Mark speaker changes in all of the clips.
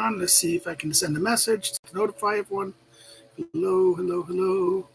Speaker 1: on. Let's see if I can send a message to notify everyone. Hello, hello, hello.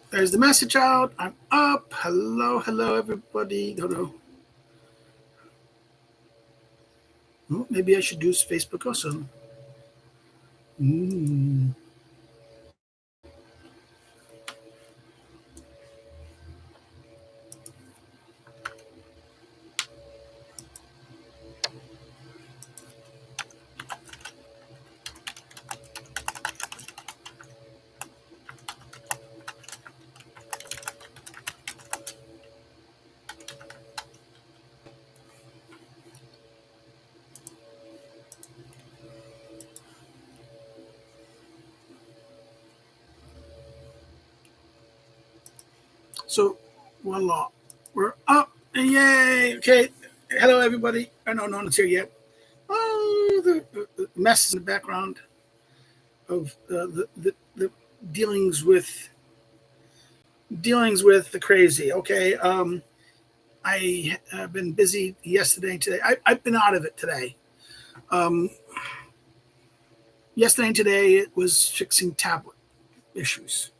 Speaker 1: There's the message out. I'm up. Hello, hello, everybody. Hello. Oh, maybe I should use Facebook also. So, voila, we're up. Yay. Okay. Hello, everybody. I know no one's here yet. Oh, the mess in the background of the dealings with the crazy. Okay. I have been busy yesterday and today. I've been out of it today. Yesterday and today it was fixing tablet issues.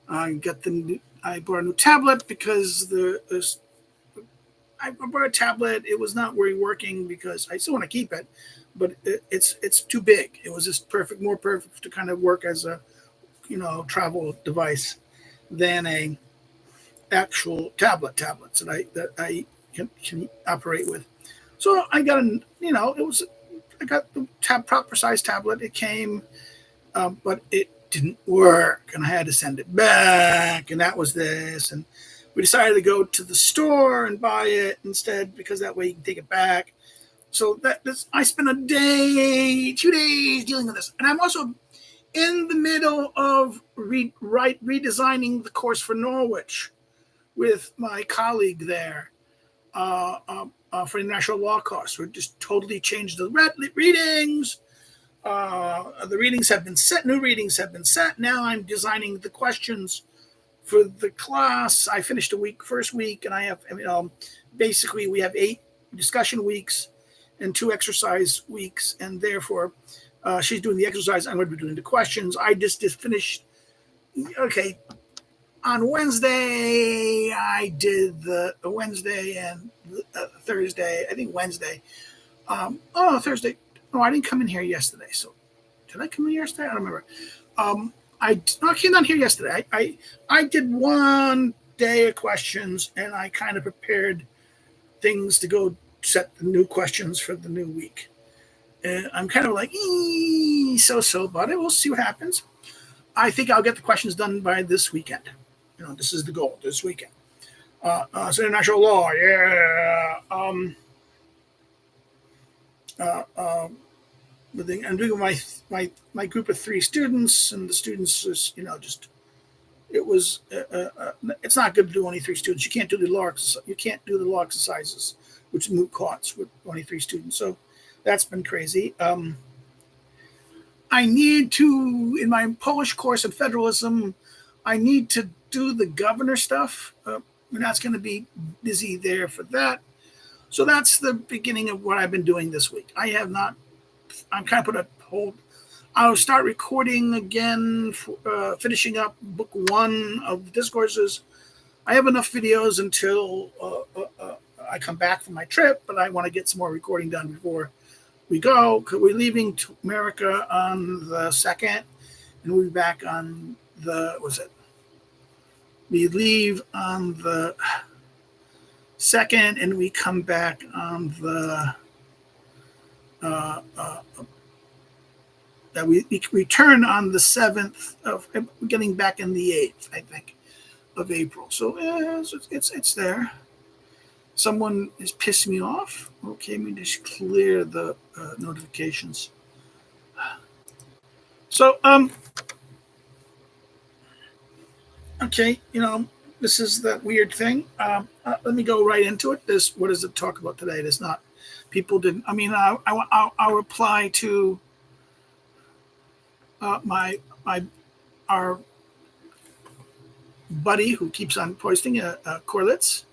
Speaker 1: I bought a new tablet because I bought a tablet. It was not really working because I still want to keep it, but it's too big. It was just more perfect to kind of work as a travel device than a actual tablets that I can operate with. So I got I got the proper size tablet. It came, but it didn't work, and I had to send it back, and that was this. And we decided to go to the store and buy it instead because that way you can take it back. So I spent 2 days dealing with this, and I'm also in the middle of redesigning the course for Norwich with my colleague there for international law course. We just totally changed the readings. The readings have been set. New readings have been set. Now I'm designing the questions for the class. I finished first week, and I have basically we have 8 discussion weeks and 2 exercise weeks, and therefore she's doing the exercise. I'm going to be doing the questions. I just finished. Okay. On Wednesday, I did the Wednesday and Thursday. I think Wednesday. Thursday. No, I didn't come in here yesterday. So, did I come in yesterday? I don't remember. I came down here yesterday. I did 1 day of questions, and I kind of prepared things to go set the new questions for the new week. And I'm kind of like, so, but we'll see what happens. I think I'll get the questions done by this weekend. This is the goal this weekend. So international law, yeah. I'm doing my group of 3 students, and the students is it was it's not good to do only 3 students. You can't do the law exercises, which moot courts with only 3 students. So that's been crazy. I need to, in my Polish course in federalism, I need to do the governor stuff. That's going to be busy there for that. So that's the beginning of what I've been doing this week. I'm kind of put a hold. I'll start recording again, finishing up book 1 of the discourses. I have enough videos until I come back from my trip, but I want to get some more recording done before we go. We're leaving to America on the 2nd, and we'll be back on we leave on the 2nd, and we come back on the we return on the 7th of getting back in the 8th, I think, of April. So it's there. Someone is pissing me off. Okay, let me just clear the notifications. So, okay, this is that weird thing. Let me go right into it. What does it talk about today? It's not, people didn't, I mean, I'll reply to our buddy who keeps on posting, Corlitz,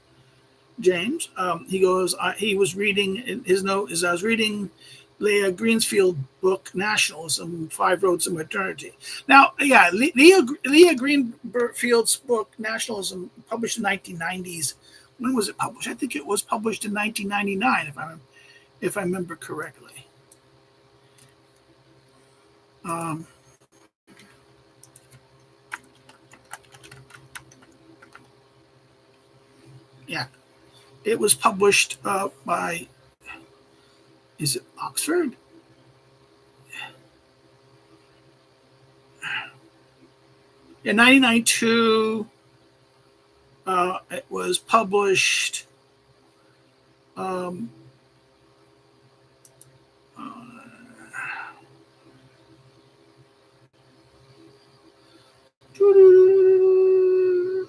Speaker 1: James. He goes, he was reading in his note as I was reading Leah Greenfield's book, Nationalism, 5 Roads to Modernity. Now, yeah, Leah Greenfield's book, Nationalism, published in the 1990s. When was it published? I think it was published in 1999, if I remember correctly. Yeah, it was published by, is it Oxford? In 1992, it was published.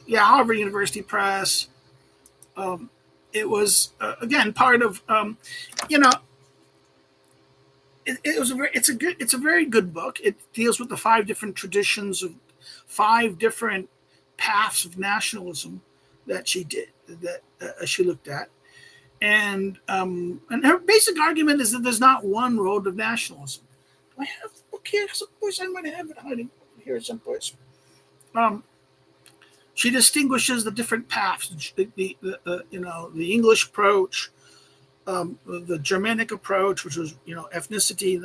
Speaker 1: Yeah, Harvard University Press. It was again part of it's a very good book. It deals with the 5 different traditions of 5 different paths of nationalism that she did, that she looked at, and her basic argument is that there's not one road of nationalism. Do I have the book here someplace? I might have it hiding here someplace. She distinguishes the different paths, the English approach, the Germanic approach, which was ethnicity.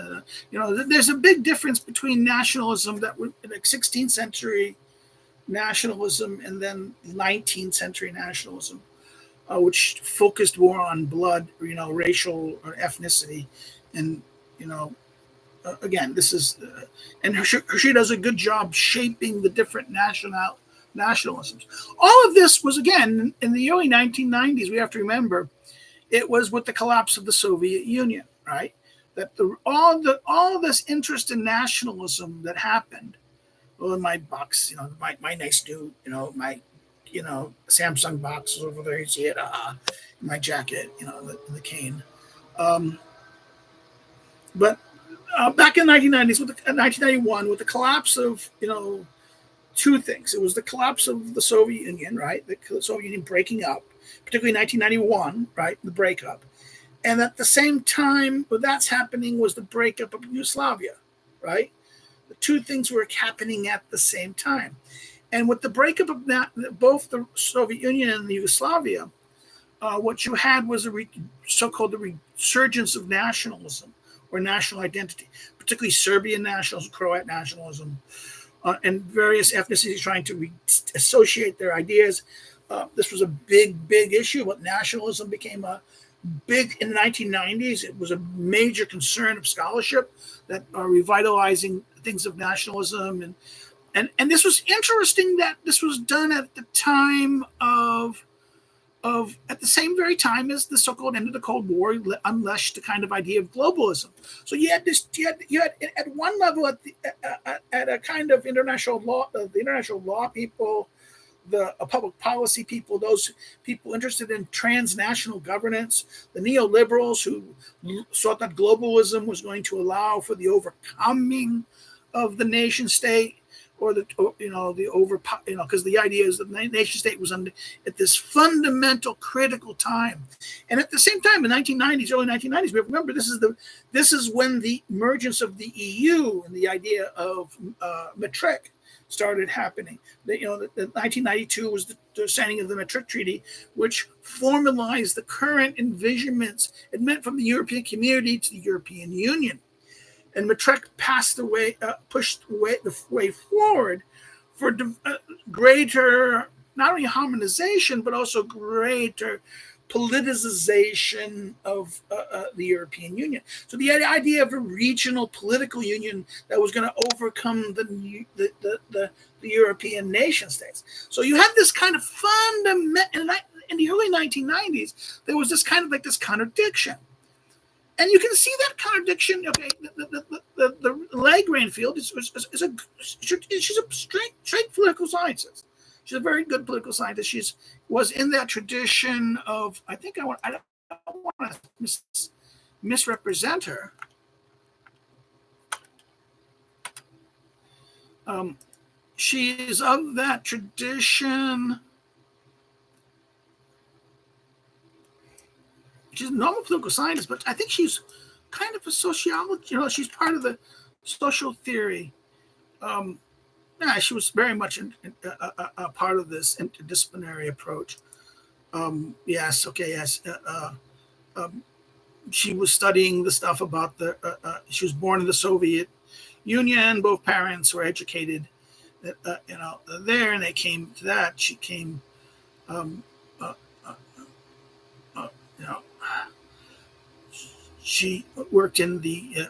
Speaker 1: There's a big difference between nationalism that was like 16th century nationalism and then 19th century nationalism, which focused more on blood, racial or ethnicity, and again, this is and she does a good job shaping the different nationalisms. All of this was, again, in the early 1990s. We have to remember, it was with the collapse of the Soviet Union, right? That all this interest in nationalism that happened. Well, in my box, my nice new, my Samsung box is over there. You see it, in my jacket, the cane. But back in the 1990s, 1991, with the collapse of 2 things. It was the collapse of the Soviet Union, right? The Soviet Union breaking up, particularly 1991, right? The breakup. And at the same time, what that's happening was the breakup of Yugoslavia, right? The 2 things were happening at the same time. And with the breakup of both the Soviet Union and the Yugoslavia, what you had was a so-called the resurgence of nationalism or national identity, particularly Serbian nationalism, Croat nationalism, and various ethnicities trying to associate their ideas. This was a big issue, but nationalism became in the 1990s. It was a major concern of scholarship that are revitalizing things of nationalism. And this was interesting that this was done at the time of at the same very time as the so-called end of the Cold War unleashed the kind of idea of globalism. So you had at one level at a kind of international law, the international law people, the public policy people, those people interested in transnational governance, the neoliberals who thought that globalism was going to allow for the overcoming of the nation state, or because the idea is that the nation state was at this fundamental critical time. And at the same time, in early 1990s, we remember this is when the emergence of the EU and the idea of Maastricht started happening. The 1992 was the signing of the Maastricht Treaty, which formalized the current envisionments it meant from the European community to the European Union. And Maastricht pushed the way forward for greater, not only harmonization, but also greater politicization of the European Union. So the idea of a regional political union that was going to overcome the European nation states. So you have this kind of fundamental, in the early 1990s, there was this kind of like this contradiction. And you can see that contradiction. Okay, the Lagrange field she's a straight political scientist. She's a very good political scientist. She's was in that tradition of, I don't want to misrepresent her. She is of that tradition. She's a normal political scientist, but I think she's kind of a sociologist. She's part of the social theory. She was very much a part of this interdisciplinary approach. Yes. She was studying the stuff about she was born in the Soviet Union. Both parents were educated, there, and they came to that. She came, she worked in the,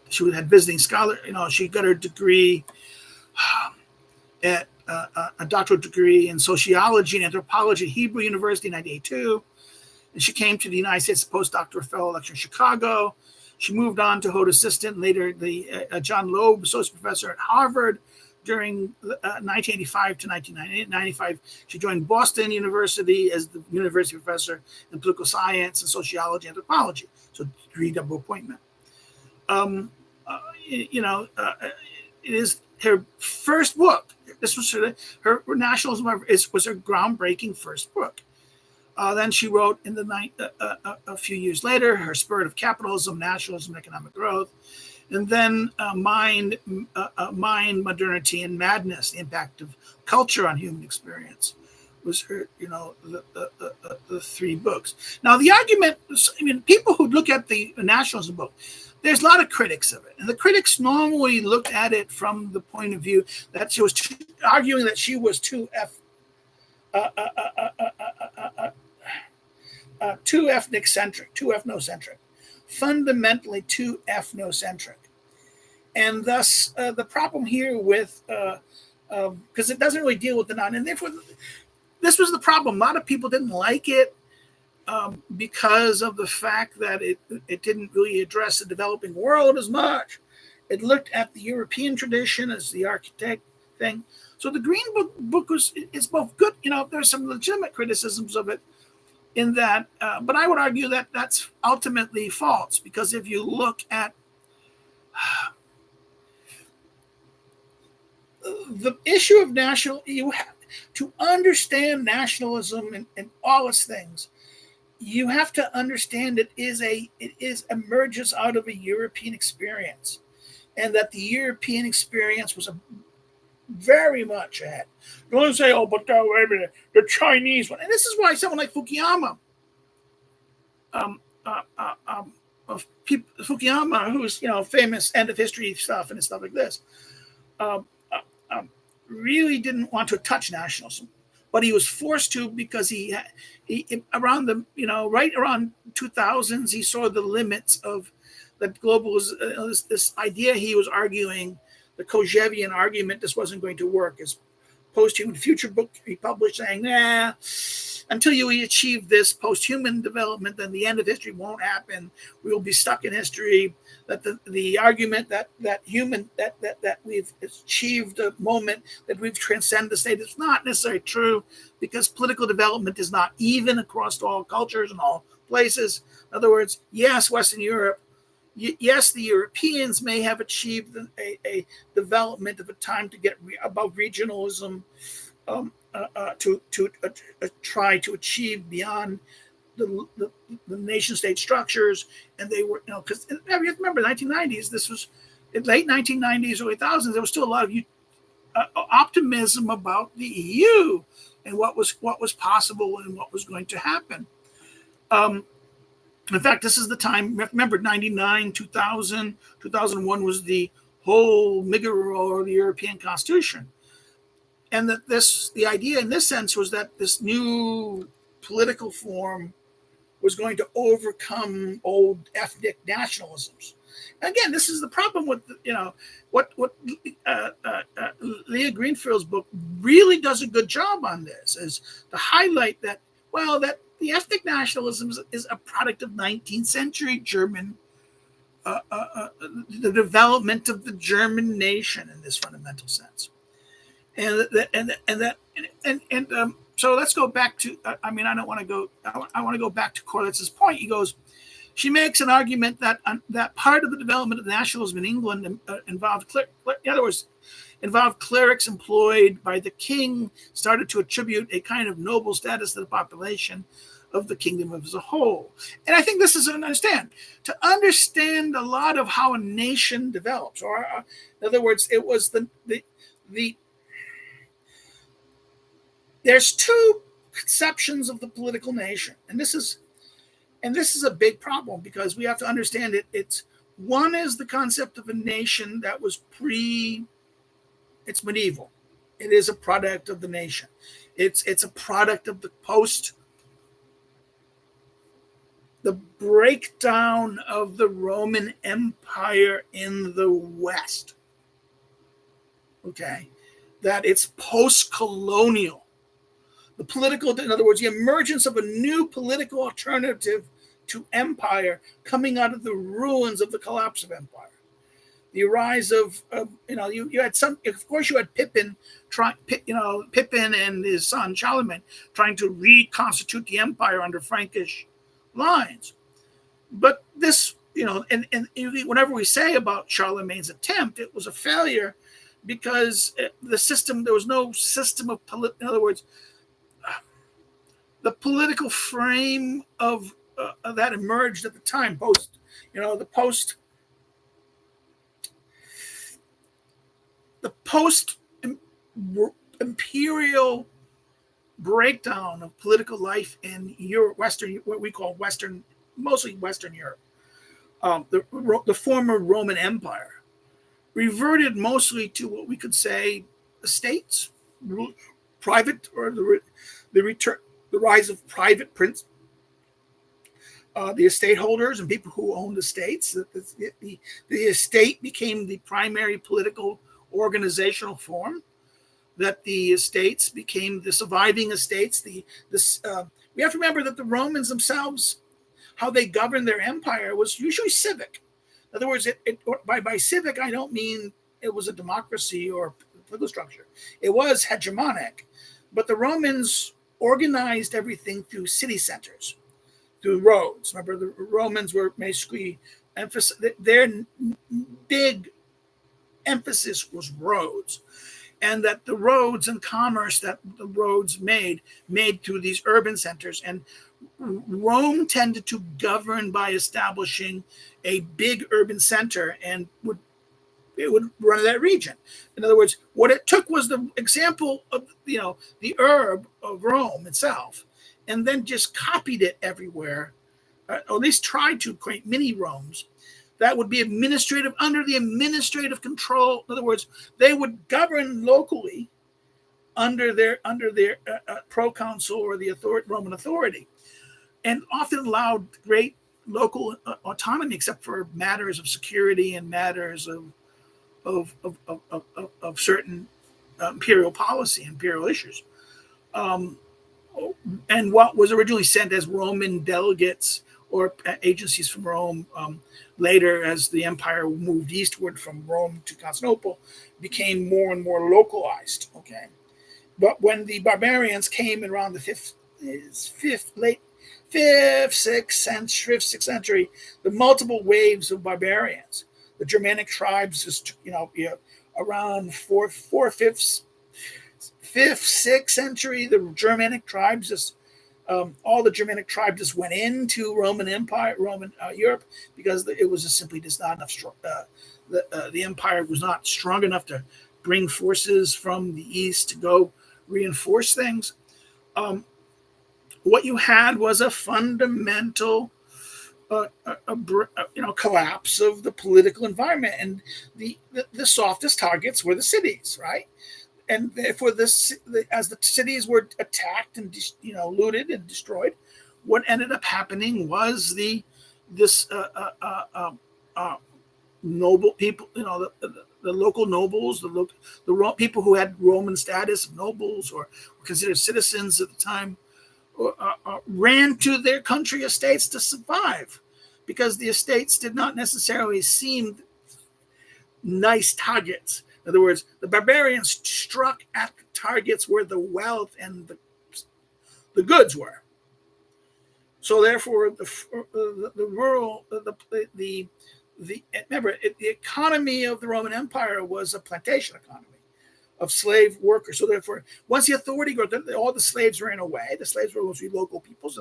Speaker 1: she had visiting scholar, she got her degree at a doctoral degree in sociology and anthropology at Hebrew University in 1982. And she came to the United States as a postdoctoral fellow lecturer in Chicago. She moved on to hold assistant, later the John Loeb Associate Professor at Harvard during 1985 to 1995. She joined Boston University as the university professor in political science and sociology and anthropology. So degree double appointment. It is her first book. This was her nationalism was her groundbreaking first book. Then she wrote in a few years later, Her Spirit of Capitalism, Nationalism, Economic Growth, and then Mind, Modernity, and Madness: The Impact of Culture on Human Experience was her, the three books. Now, the argument, people who look at the nationalism book, there's a lot of critics of it. And the critics normally looked at it from the point of view that she was arguing that she was too ethnocentric, too ethnocentric, fundamentally too ethnocentric. And thus, the problem here with, because it doesn't really deal with the non, and therefore, this was the problem. A lot of people didn't like it because of the fact that it didn't really address the developing world as much. It looked at the European tradition as the architect thing. So the Green Book is both good. There's some legitimate criticisms of it in that, but I would argue that that's ultimately false, because if you look at the issue of you have to understand nationalism and all its things. You have to understand it emerges out of a European experience, and that the European experience was very much ahead. You want to say, oh, but the Chinese one, and this is why someone like Fukuyama, Fukuyama, who's famous end of history stuff and stuff like this, really didn't want to touch nationalism, but he was forced to, because he around the right around 2000s he saw the limits of the global this idea he was arguing, the Kojevian argument. This wasn't going to work. His post-human future book he published saying, until you achieve this post-human development, then the end of history won't happen. We will be stuck in history. That the argument that we've achieved a moment, that we've transcended the state, is not necessarily true, because political development is not even across all cultures and all places. In other words, yes, Western Europe, yes, the Europeans may have achieved a development of a time to get above regionalism, to try to achieve beyond the nation state structures. And they were, because you have to remember, 1990s, this was in late 1990s, early 2000s, there was still a lot of optimism about the EU and what was possible and what was going to happen. In fact, this is the time, remember, 99, 2000, 2001 was the whole rigmarole of the European Constitution. And that the idea in this sense was that this new political form was going to overcome old ethnic nationalisms. And again, this is the problem with, what Leah Greenfield's book really does a good job on this, is to highlight that Well, that the ethnic nationalism is a product of 19th century German, the development of the German nation in this fundamental sense, and so let's go back to. I mean, I don't want to go. I want to go back to Corlitz's point. He goes. She makes an argument that that part of the development of nationalism in England involved, in other words, involved clerics employed by the king, started to attribute a kind of noble status to the population of the kingdom as a whole. And I think this is to understand a lot of how a nation develops, or in other words, it was the there's two conceptions of the political nation, and this is a big problem because we have to understand it. It's one is the concept of a nation that was it's medieval. It is a product of the nation. It's a product of the breakdown of the Roman Empire in the West. Okay, that it's post-colonial. The political, in other words, the emergence of a new political alternative to empire coming out of the ruins of the collapse of empire. The rise of you had some, of course, you had Pippin and his son Charlemagne trying to reconstitute the empire under Frankish lines. But this, and whenever we say about Charlemagne's attempt, it was a failure because there was no system of in other words, the political frame of that emerged at the time, the post imperial breakdown of political life in Europe, what we call mostly Western Europe, the former Roman Empire, reverted mostly to what we could say estates, private, or the rise of private prince, the estate holders and people who owned estates. The estate became the primary political organizational form. That the estates became the surviving estates. We have to remember that the Romans themselves, how they governed their empire was usually civic. In other words, by civic, I don't mean it was a democracy or political structure. It was hegemonic, but the Romans organized everything through city centers, through roads. Remember, the Romans were basically their big emphasis was roads, and that the roads and commerce that the roads made through these urban centers. And Rome tended to govern by establishing a big urban center and it would run that region. In other words, what it took was the example of the herb of Rome itself, and then just copied it everywhere, or at least tried to create mini Romes that would be under the administrative control. In other words, they would govern locally under their proconsul or the Roman authority, and often allowed great local autonomy, except for matters of security and matters of certain imperial policy, imperial issues. And what was originally sent as Roman delegates or agencies from Rome, later as the empire moved eastward from Rome to Constantinople, became more and more localized. Okay, but when the barbarians came around the late fifth, sixth century, the multiple waves of barbarians. The Germanic tribes, around fifth, sixth century, the Germanic tribes all the Germanic tribes just went into Roman Empire, Europe, because it was just simply just not enough. The empire was not strong enough to bring forces from the east to go reinforce things. What you had was a fundamental collapse of the political environment, and the softest targets were the cities, right? And therefore, as the cities were attacked and looted and destroyed, what ended up happening was this noble people, the local nobles, the people who had Roman status, nobles or were considered citizens at the time, ran to their country estates to survive, because the estates did not necessarily seem nice targets. In other words, the barbarians struck at the targets where the wealth and the goods were. So therefore, the rural, the remember, the economy of the Roman Empire was a plantation economy of slave workers. So therefore, once the authority grew, all the slaves ran away. The slaves were mostly local peoples,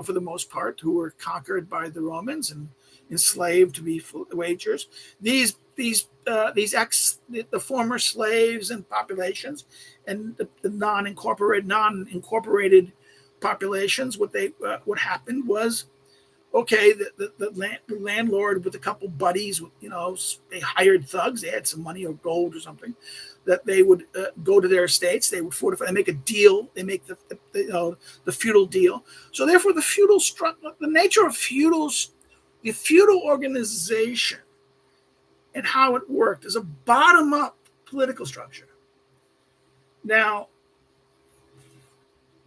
Speaker 1: for the most part, who were conquered by the Romans and enslaved to be wagers. The former slaves and populations, and the non-incorporated populations, what happened was, okay, the landlord with a couple buddies, they hired thugs. They had some money or gold or something, that they would go to their estates. They would fortify. They make a deal. They make the feudal deal. So therefore, the nature of the feudal organization and how it worked is a bottom-up political structure. Now,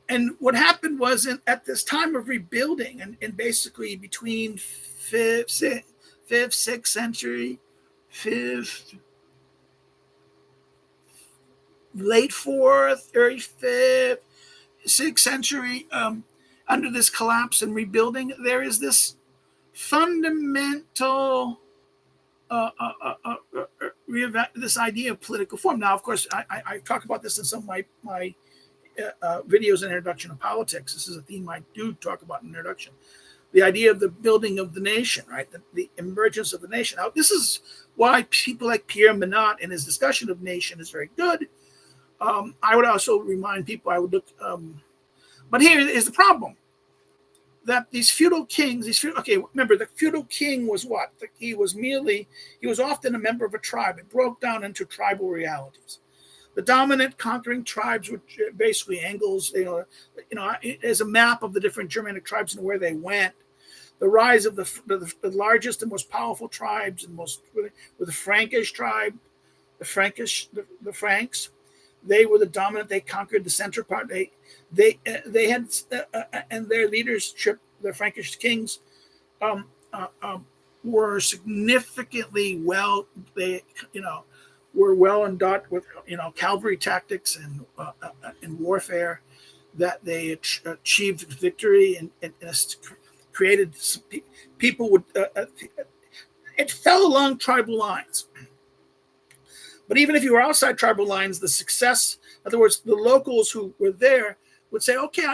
Speaker 1: and what happened was, at this time of rebuilding, and basically between 5th, 6th century, 5th, late 4th, early 5th, 6th century, under this collapse and rebuilding, there is this fundamental this idea of political form. Now, of course, I talk about this in some of my videos in Introduction to Politics. This is a theme I do talk about in Introduction. The idea of the building of the nation, right? The emergence of the nation. Now, this is why people like Pierre Minot in his discussion of nation is very good. I would also remind people, but here is the problem. That these feudal kings, remember, the feudal king was what? He was often a member of a tribe. It broke down into tribal realities. The dominant conquering tribes were basically Angles. As a map of the different Germanic tribes and where they went. The rise of the largest and most powerful tribes were the Frankish tribe, the Franks. They were the dominant. They conquered the central part. They had and their leadership, the Frankish kings, were significantly were well endowed with cavalry tactics and warfare, that they achieved victory and created people would. It fell along tribal lines. But even if you were outside tribal lines, the success, in other words, the locals who were there would say, okay,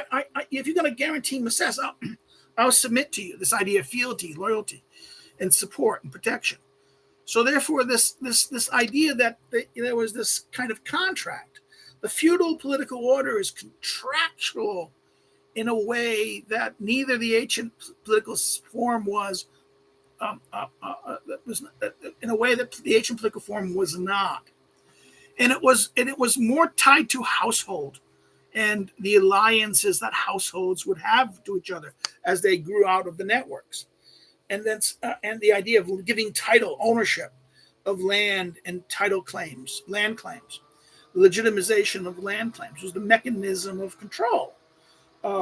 Speaker 1: if you're going to guarantee my success, I'll submit to you. This idea of fealty, loyalty, and support and protection. So therefore, this idea that there was this kind of contract. The feudal political order is contractual in a way that neither the ancient political form was, in a way that the ancient political form was not. And it was more tied to household and the alliances that households would have to each other as they grew out of the networks. And and the idea of giving title, ownership of land and title claims, land claims, the legitimization of land claims was the mechanism of control.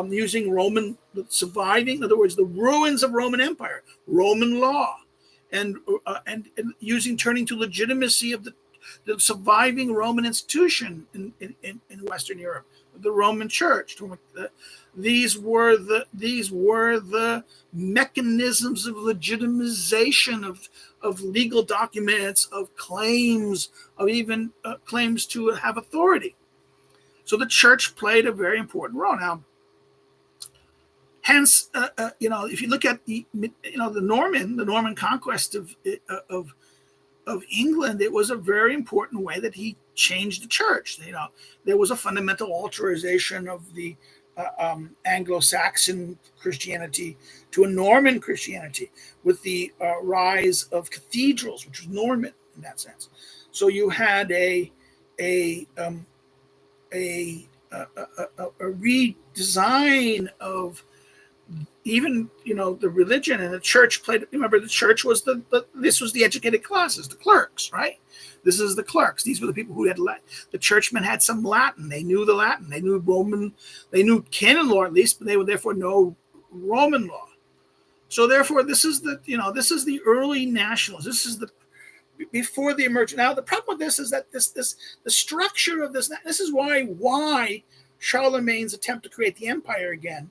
Speaker 1: Using surviving, in other words, the ruins of Roman Empire, Roman law, and turning to legitimacy of the surviving Roman institution in Western Europe, the Roman Church. These were the mechanisms of legitimization of legal documents, of claims, of even claims to have authority. So the church played a very important role. Now, hence, if you look at the Norman conquest of England, it was a very important way that he changed the church. There was a fundamental alteration of the Anglo-Saxon Christianity to a Norman Christianity with the rise of cathedrals, which was Norman in that sense. So you had a redesign of even the religion and the church played. Remember, the church was this was the educated classes, the clerks, right? This is the clerks. These were the people who had the churchmen had some Latin. They knew the Latin. They knew Roman. They knew canon law at least, but they would therefore know Roman law. So therefore, this is the early nationalists. This is the before the emergence. Now the problem with this is that the structure of this. This is why Charlemagne's attempt to create the empire again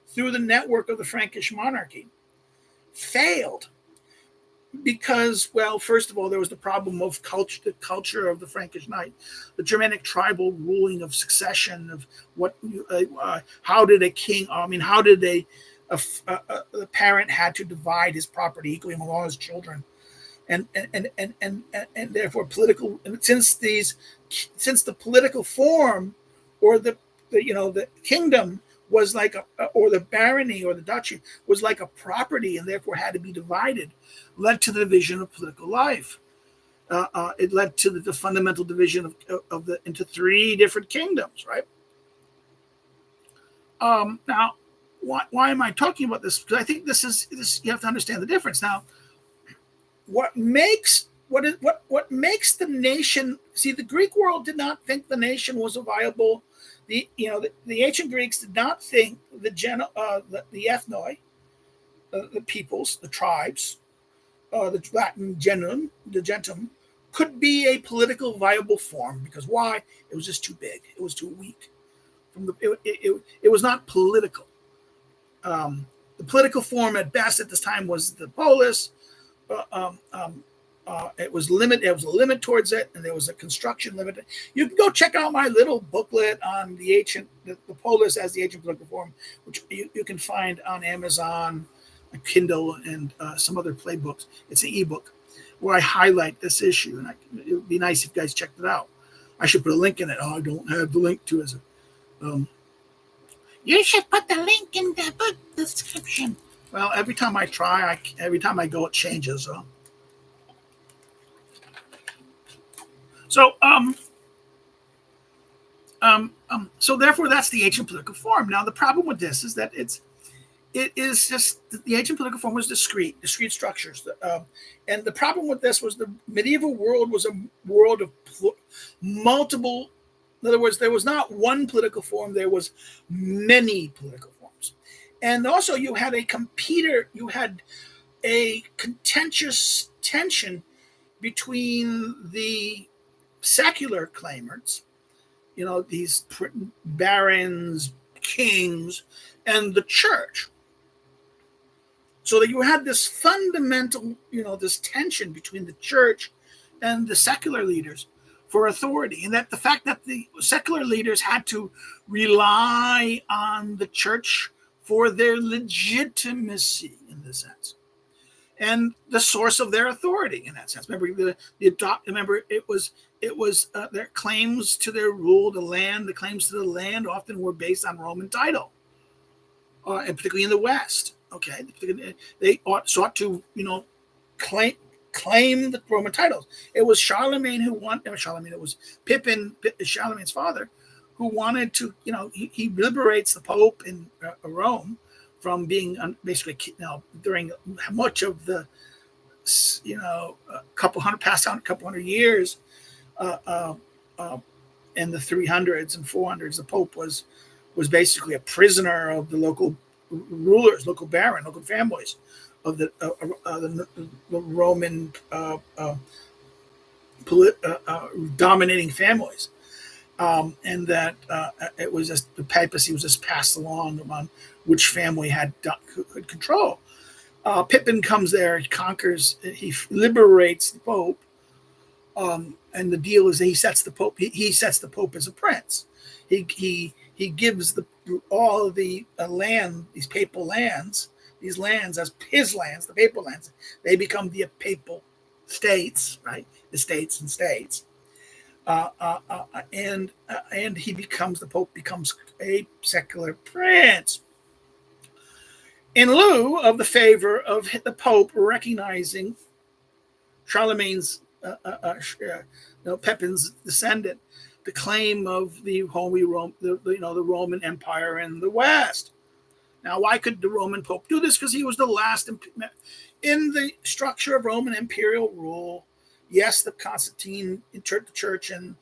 Speaker 1: through the network of the Frankish monarchy failed. Because, well, first of all, there was the problem of the culture of the Frankish knight, the Germanic tribal ruling of succession of how did a king, how did the parent had to divide his property equally among all his children, and therefore political. And since the political form, or the kingdom was like or the barony or the duchy was like a property and therefore had to be divided, led to the division of political life. It led to the fundamental division into three different kingdoms, right? Now, why am I talking about this? Because I think this you have to understand the difference. Now, what makes the nation? See, the Greek world did not think the nation was a viable. The ancient Greeks did not think the ethnoi, the peoples, the tribes, the Latin gentum, could be a political viable form, because why? It was just too big. It was too weak. It was not political. The political form at best at this time was the polis. It was a limit towards it, and there was a construction limit. You can go check out my little booklet on the polis as the ancient political form, which you can find on Amazon, Kindle, and some other playbooks. It's an ebook where I highlight this issue, and it would be nice if you guys checked it out. I should put a link in it. Oh, I don't have the link to it. You should put the link in the book description. Well, every time I try, every time I go, it changes. So therefore, that's the ancient political form. Now, the problem with this is that it is just the ancient political form was discrete structures. And the problem with this was the medieval world was a world of multiple. In other words, there was not one political form, there was many political forms. And also you had a contentious tension between the secular claimants, these barons, kings, and the church. So that you had this fundamental, this tension between the church and the secular leaders for authority, and that the fact that the secular leaders had to rely on the church for their legitimacy in this sense, and the source of their authority in that sense. Remember, it was their claims to their rule, the claims to the land often were based on Roman title, and particularly in the West. Okay, they sought to claim the Roman titles. It was Charlemagne who wanted. It was Pippin, Charlemagne's father, who wanted to. He liberates the Pope in Rome from being basically, during much of the, passed down a couple hundred years, in the 300s and 400s, the Pope was basically a prisoner of the local rulers, local baron, local families of the Roman dominating families, and that it was just the papacy was just passed along on which family could control. Pippin comes there, he conquers, he liberates the Pope, and the deal is that he sets the Pope. He sets the Pope as a prince. He gives all of the land, these papal lands. These lands as his lands, the papal lands, they become the papal states, right? The states and states, and the Pope becomes a secular prince in lieu of the favor of the Pope recognizing Charlemagne's, Pepin's descendant, the claim of the Holy Rome, the Roman Empire in the West. Now, why could the Roman Pope do this? Because he was the last in the structure of Roman imperial rule. Yes, the Constantine the church and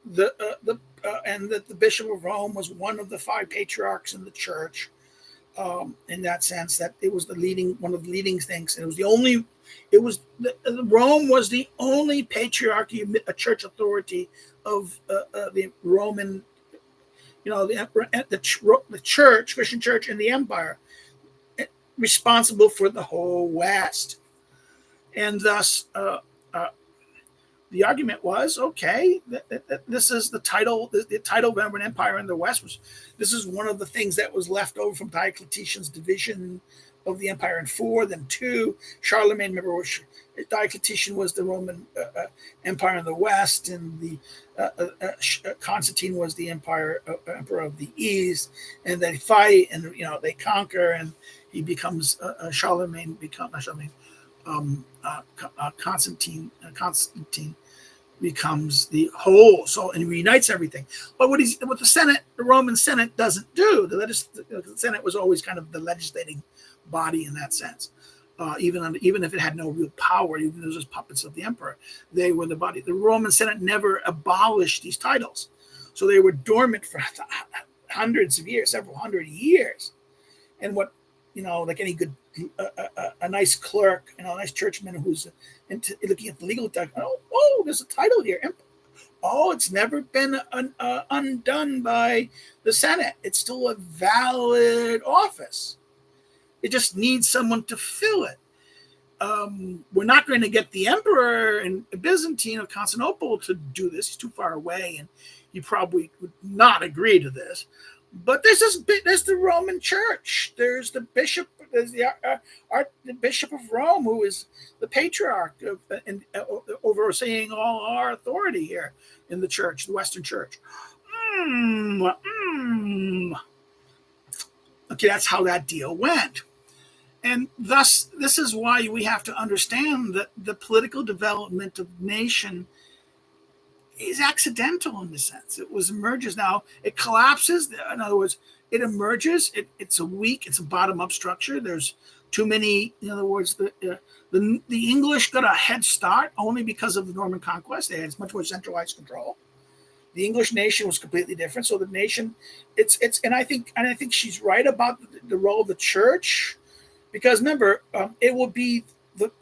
Speaker 1: the Bishop of Rome was one of the 5 patriarchs in the church. In that sense, that it was one of the leading things, and Rome was the only patriarchy, a church authority of the Roman, the church, Christian church, in the empire, responsible for the whole West, and thus the argument was, okay, this is the title of Roman Empire in the West. This is one of the things that was left over from Diocletian's division of the empire in 4, then 2. Charlemagne, remember, Diocletian was the Roman empire in the West, and the Constantine was the emperor of the East, and they fight, and they conquer, and he becomes Constantine becomes the whole, and reunites everything. But what the Senate, the Roman Senate, doesn't do, the Senate was always kind of the legislating body in that sense. Even if it had no real power, even though it was just puppets of the emperor, they were the body. The Roman Senate never abolished these titles, so they were dormant for hundreds of years, several hundred years. And what, like any good, a nice clerk, a nice churchman who's looking at the legal document, there's a title here. Oh, it's never been undone by the Senate. It's still a valid office. It just needs someone to fill it. We're not going to get the emperor in Byzantine of Constantinople to do this. He's too far away, and he probably would not agree to this. But there's the Roman Church. There's the bishop. There's the Bishop of Rome, who is the patriarch overseeing all our authority here in the church, the Western Church. Okay, that's how that deal went. And thus, this is why we have to understand that the political development of nation is accidental in the sense. It emerges. Now, it collapses. In other words, it emerges. It's a bottom-up structure. There's too many. In other words, the English got a head start only because of the Norman conquest. They had much more centralized control. The English nation was completely different. So the nation, and I think she's right about the role of the church, because remember, it will be look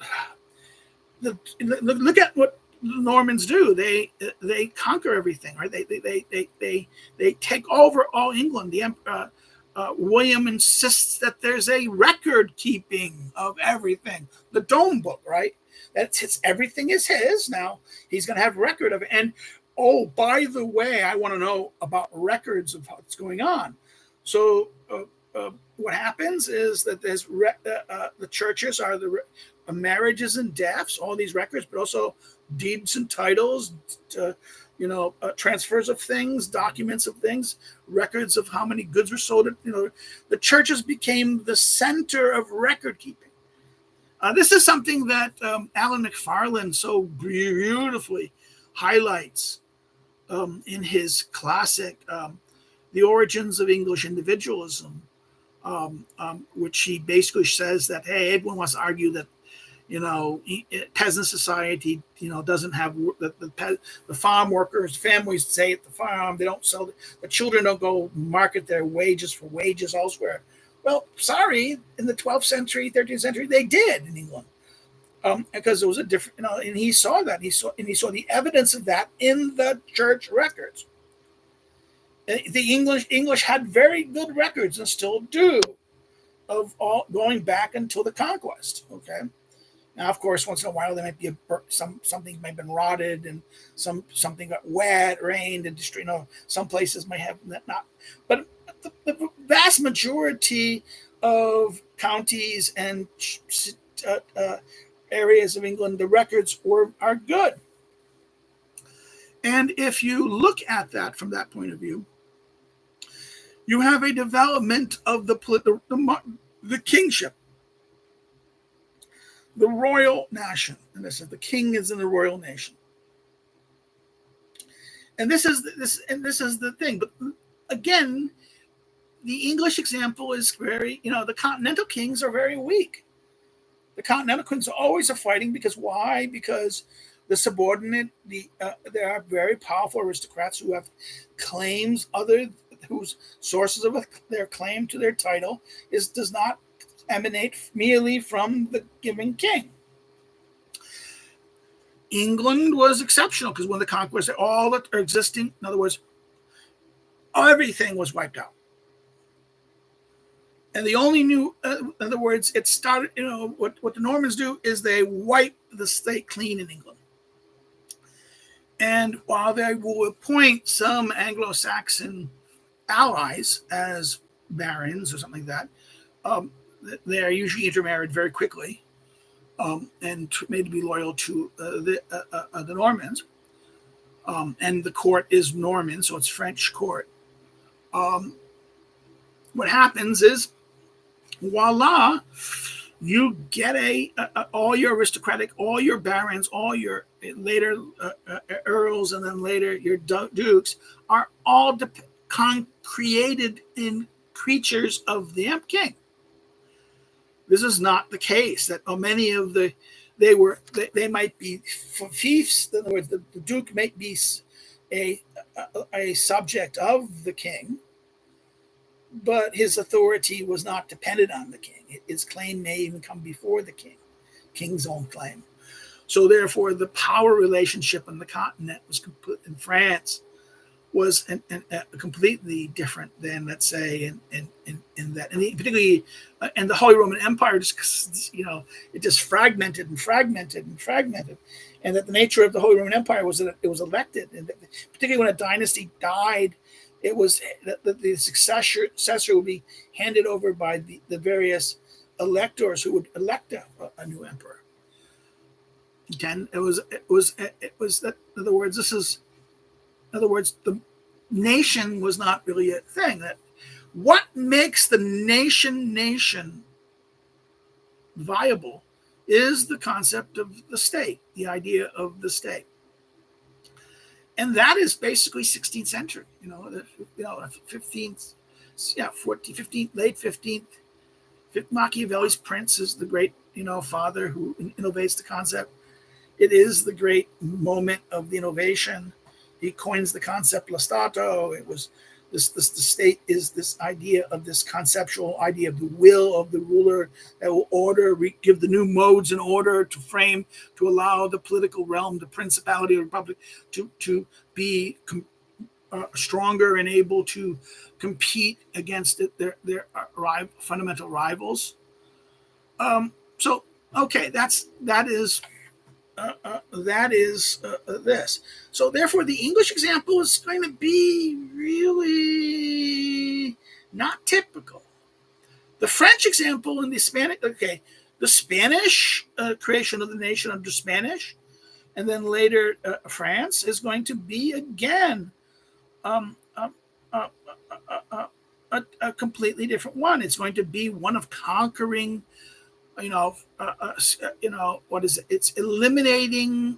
Speaker 1: at what the Normans do. They conquer everything, right? They take over all England. William insists that there's a record keeping of everything. The Dome Book, right? Everything is his. Now he's going to have record of it. And oh, by the way, I want to know about records of what's going on. So what happens is that there's the churches are the marriages and deaths, all these records, but also deeds and titles, transfers of things, documents of things, records of how many goods were sold. The churches became the center of record keeping. This is something that Alan McFarlane so beautifully highlights in his classic, The Origins of English Individualism, which he basically says that, hey, everyone wants to argue that, peasant society, doesn't have the farm workers, families stay at the farm. They don't sell, the children don't go market their wages for wages elsewhere. Well, sorry, in the 12th century, 13th century, they did in England. Because it was a different, and he saw that. He saw the evidence of that in the church records. The English had very good records and still do of all going back until the conquest. Okay. Now, of course, once in a while there might be something might have been rotted, and something got wet, rained, and some places might have not. But the vast majority of counties and areas of England, the records are good. And if you look at that from that point of view, you have a development of the kingship, the royal nation. And this is the king is in the royal nation. And this is the thing. But again, the English example is very, the continental kings are very weak. The continental kings always are fighting because why? Because the subordinate, there are very powerful aristocrats who have claims, whose sources of their claim to their title does not emanate merely from the given king. England was exceptional because when the conquest, all that are existing, in other words, everything was wiped out. And the only new, in other words, it started, what the Normans do is they wipe the state clean in England. And while they will appoint some Anglo-Saxon allies as barons or something like that, they are usually intermarried very quickly and made to be loyal to the Normans. And the court is Norman, so it's French court. What happens is, voila, you get all your aristocratic, all your barons, all your later earls, and then later your dukes are all created in creatures of the king. This is not the case. That many of they might be fiefs. In other words, the duke might be a subject of the king, but his authority was not dependent on the king. His claim may even come before the king's own claim. So therefore, the power relationship on the continent was in France was completely different than, let's say, in that, and particularly and the Holy Roman Empire, just it just fragmented and fragmented and fragmented, and that the nature of the Holy Roman Empire was that it was elected, and particularly when a dynasty died, it was that the successor would be handed over by the various electors who would elect a new emperor. Again, it was that, in other words, the nation was not really a thing. That what makes the nation viable is the concept of the state, the idea of the state. And that is basically 16th century, 15th, 14th, late 15th. Machiavelli's Prince is the great, father who innovates the concept. It is the great moment of the innovation. He coins the concept lo Stato. It was the state is this idea of this conceptual idea of the will of the ruler that will give the new modes in order to allow the political realm, the principality of the republic, to be stronger and able to compete against their fundamental rivals. So okay, that is this. So therefore, the English example is going to be really not typical. The French example and the Spanish creation of the nation under Spanish, and then later France is going to be again a completely different one. It's going to be one of conquering. What is it? It's eliminating,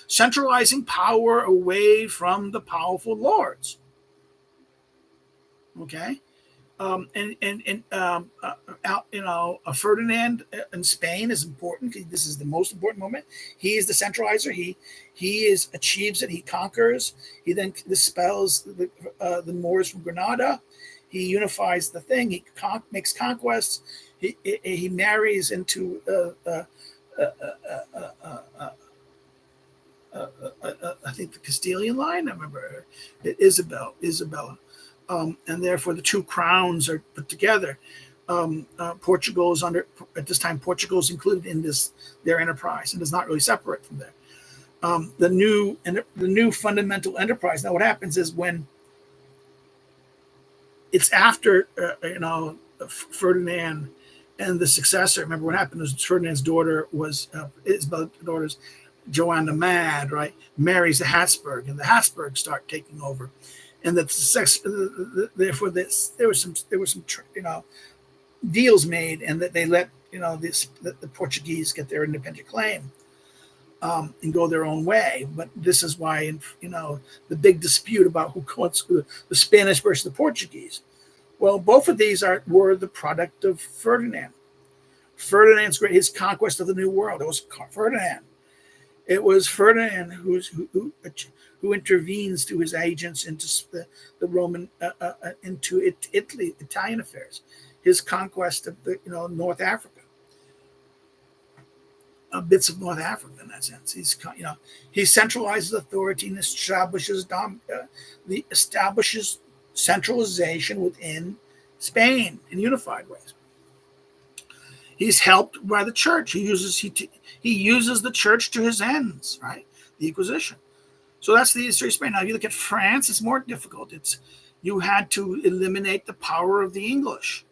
Speaker 1: centralizing power away from the powerful lords. Okay, Ferdinand in Spain is important. This is the most important moment. He is the centralizer. He achieves it. He conquers. He then dispels the Moors from Granada. He unifies the thing. He makes conquests. He marries into I think the Castilian line. I remember Isabella, and therefore the two crowns are put together. Portugal is at this time. Portugal is included in their enterprise and is not really separate from there. The new fundamental enterprise. Now, what happens is when it's after Ferdinand and the successor. Remember what happened was Ferdinand's daughter was Isabella's daughter's Joanna Mad, right? Marries the Habsburg, and the Habsburgs start taking over, and therefore there was some deals made, and that they let the Portuguese get their independent claim and go their own way. But this is why the big dispute about who wants the Spanish versus the Portuguese. Well, both of these were the product of Ferdinand. Ferdinand's his conquest of the New World. It was Ferdinand. It was Ferdinand who intervenes through his agents into the Roman into Italy, Italian affairs. His conquest of the North Africa, bits of North Africa in that sense. He centralizes authority and establishes centralization within Spain in unified ways. He's helped by the church. He uses the church to his ends, right? The Inquisition. So that's the history of Spain. Now, if you look at France, it's more difficult. You had to eliminate the power of the English,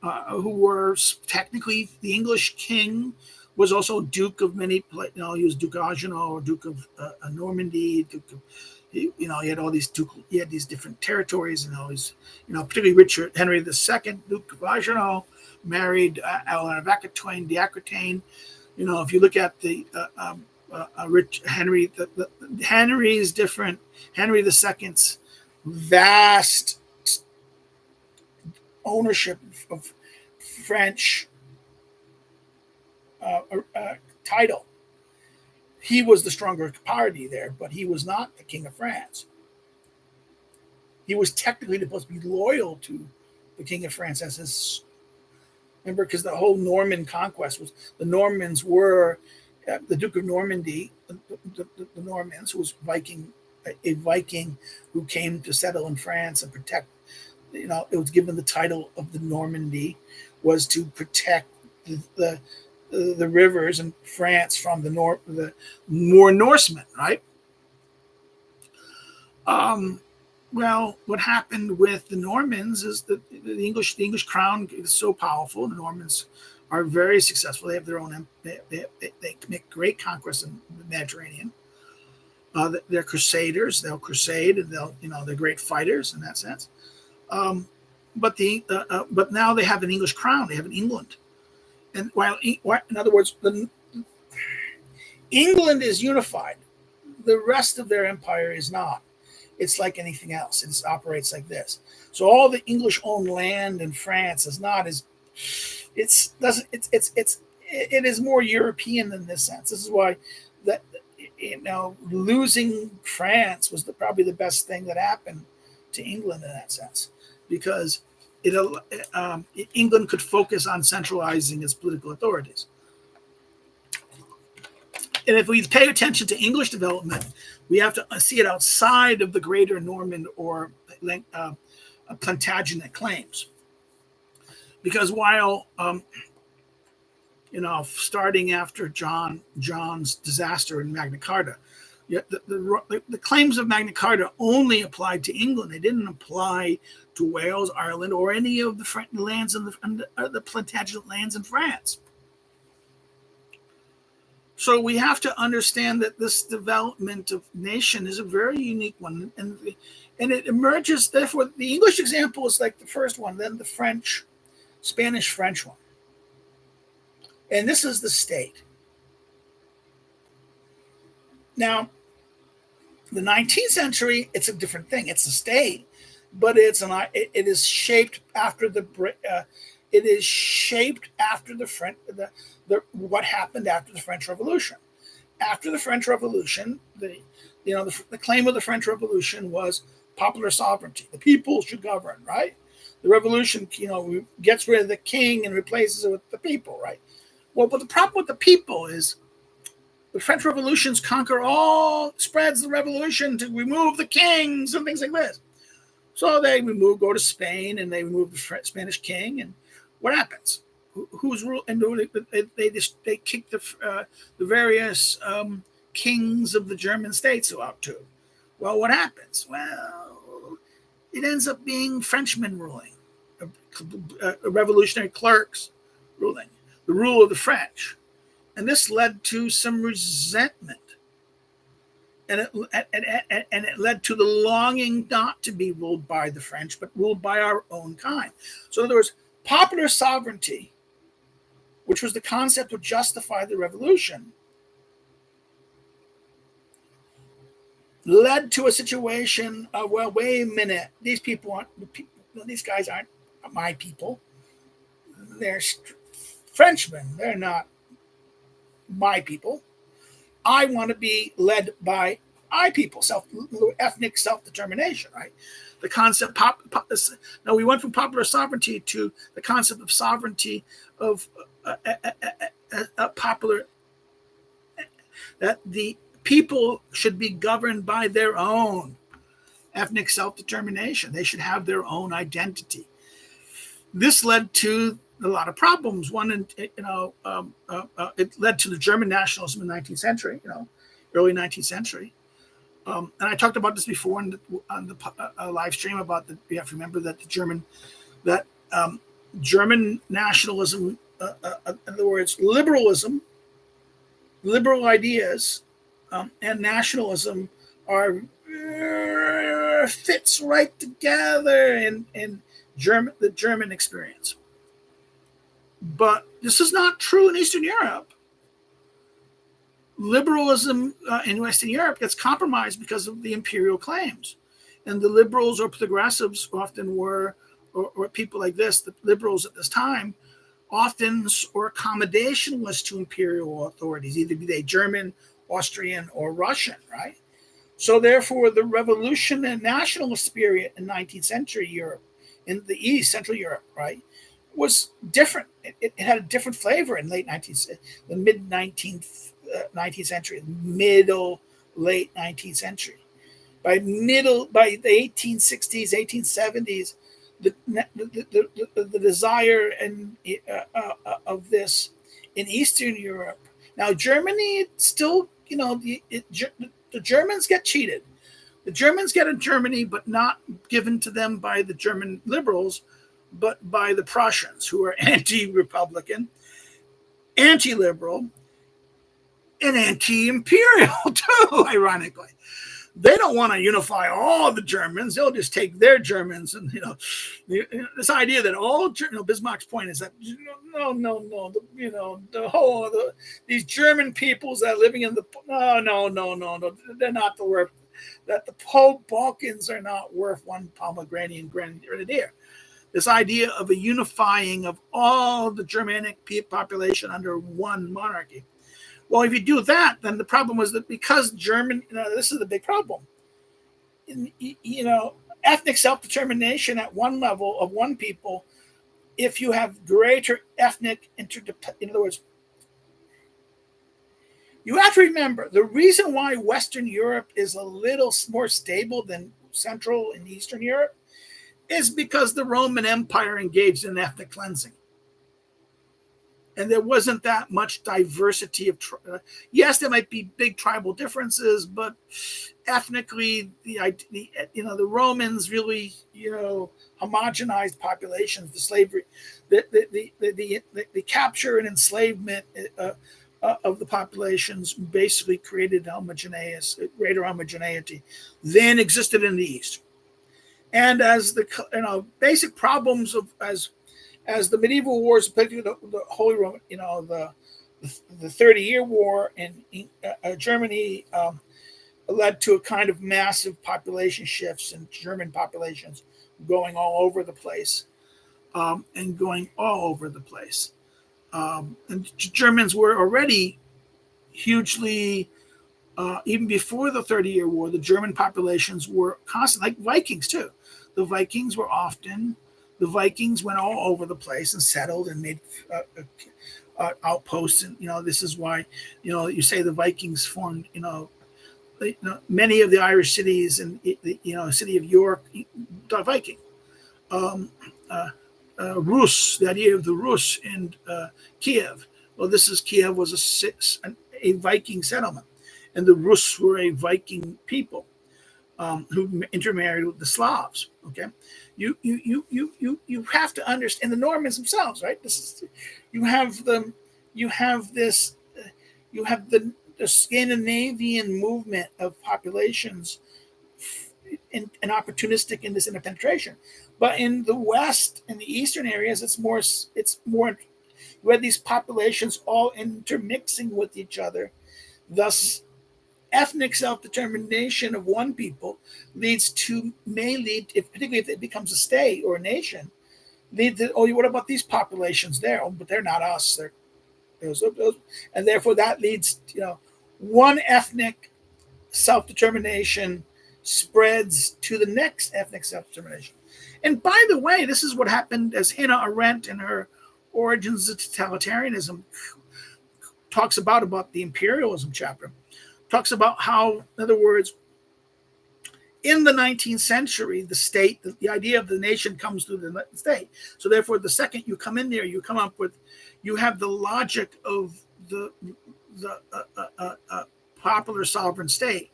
Speaker 1: who were technically the English king was also Duke of many. He was Duke of Agenor, or Duke of Normandy. He had all these he had these different territories, and always, particularly Richard Henry II, Duke of Agenor, married Eleanor of Aquitaine. If you look at the Rich Henry, Henry's different. Henry II's vast ownership of French title. He was the stronger party there, but he was not the King of France. He was technically supposed to be loyal to the King of France as his. Remember, because the whole Norman conquest was the Normans were the Duke of Normandy, the Normans, who was a Viking who came to settle in France and protect. It was given the title of the Normandy was to protect the rivers in France from the more Norsemen, right? Well, what happened with the Normans is that the English crown is so powerful. The Normans are very successful. They have their own. They make great conquests in the Mediterranean. They're crusaders. They'll crusade, and they're great fighters in that sense. But now they have an English crown. They have an England, and in other words, England is unified. The rest of their empire is not. It's like anything else. It operates like this. So all the English-owned land in France is not as. It is more European in this sense. This is why losing France was probably the best thing that happened to England in that sense, because England could focus on centralizing its political authorities. And if we pay attention to English development, we have to see it outside of the greater Norman or Plantagenet claims. Because while, starting after John's disaster in Magna Carta, the claims of Magna Carta only applied to England. They didn't apply to Wales, Ireland, or any of the lands in the Plantagenet lands in France. So we have to understand that this development of nation is a very unique one, and it emerges. Therefore, the English example is like the first one, then the Spanish-French one, and this is the state. Now, the 19th century, it's a different thing. It's a state, but it is shaped after what happened after the French Revolution. After the French Revolution, the claim of the French Revolution was popular sovereignty. The people should govern, right? The revolution, gets rid of the king and replaces it with the people, right? Well, but the problem with the people is the French Revolutions spreads the revolution to remove the kings and things like this. So they go to Spain and they remove the Spanish king, and what happens? Who's rule? And they kick the various kings of the German states out too. Well, what happens? Well, it ends up being Frenchmen ruling, revolutionary clerks ruling, the rule of the French, and this led to some resentment, and it led to the longing not to be ruled by the French, but ruled by our own kind. So in other words, popular sovereignty, which was the concept which justified the revolution, led to a situation of, well, wait a minute, these people aren't, these guys aren't my people. They're Frenchmen. They're not my people. I want to be led by I people, ethnic self-determination, right? The concept, now we went from popular sovereignty to the concept of sovereignty of popular, that the people should be governed by their own ethnic self-determination. They should have their own identity. This led to a lot of problems. One, it led to the German nationalism in the 19th century, early 19th century. And I talked about this before on the live stream about you have to remember that German nationalism, in other words, liberalism, liberal ideas, and nationalism are fits right together in the German experience. But this is not true in Eastern Europe. Liberalism in Western Europe gets compromised because of the imperial claims. And the liberals or progressives often were, or people like this, the liberals at this time, often were accommodationist to imperial authorities, either be they German, Austrian, or Russian, right? So therefore, the revolution and nationalist spirit in 19th century Europe, in the East, Central Europe, right, was different. It had a different flavor in the mid 19th century, late 19th century. By the 1860s, 1870s, the desire of this in Eastern Europe. Now Germany still, the Germans get cheated. The Germans get in Germany, but not given to them by the German liberals, but by the Prussians, who are anti-republican, anti-liberal, and anti-imperial too, ironically. They don't want to unify all the Germans. They'll just take their Germans. And, this idea that all, Bismarck's point is that, these German peoples that are living in no, they're not the worth, that the Balkans are not worth one pomegranate grenadier. This idea of a unifying of all the Germanic population under one monarchy. Well, if you do that, then the problem was that because German, this is the big problem. Ethnic self-determination at one level of one people, if you have greater ethnic interdependence, in other words, you have to remember the reason why Western Europe is a little more stable than Central and Eastern Europe is because the Roman Empire engaged in ethnic cleansing. And there wasn't that much diversity of. Yes, there might be big tribal differences, but ethnically, the Romans really, homogenized populations. The slavery, the capture and enslavement of the populations basically created greater homogeneity than existed in the East. And as the basic problems of as the medieval wars, particularly the Holy Roman, the 30-Year War in Germany led to a kind of massive population shifts in German populations going all over the place, and Germans were already hugely, even before the 30-Year War, the German populations were constant, like Vikings too. The Vikings went all over the place and settled and made outposts. And, this is why, you say the Vikings formed, many of the Irish cities and, city of York, the Viking. Rus, the idea of the Rus in Kiev. Well, Kiev was a Viking settlement. And the Rus were a Viking people who intermarried with the Slavs. Okay. You have to understand the Normans themselves, right? You have the Scandinavian movement of populations and opportunistic in this interpenetration. But in the West, in the Eastern areas, it's more you had these populations all intermixing with each other, thus ethnic self-determination of one people may lead, particularly if it becomes a state or a nation, lead to, oh, what about these populations there? Oh, but they're not us. They're those, and therefore that leads, one ethnic self-determination spreads to the next ethnic self-determination. And by the way, this is what happened, as Hannah Arendt in her Origins of Totalitarianism talks about the imperialism chapter, talks about how, in other words, in the 19th century, the state, the idea of the nation comes through the state. So therefore, the second you come in there, you have the logic of the popular sovereign state.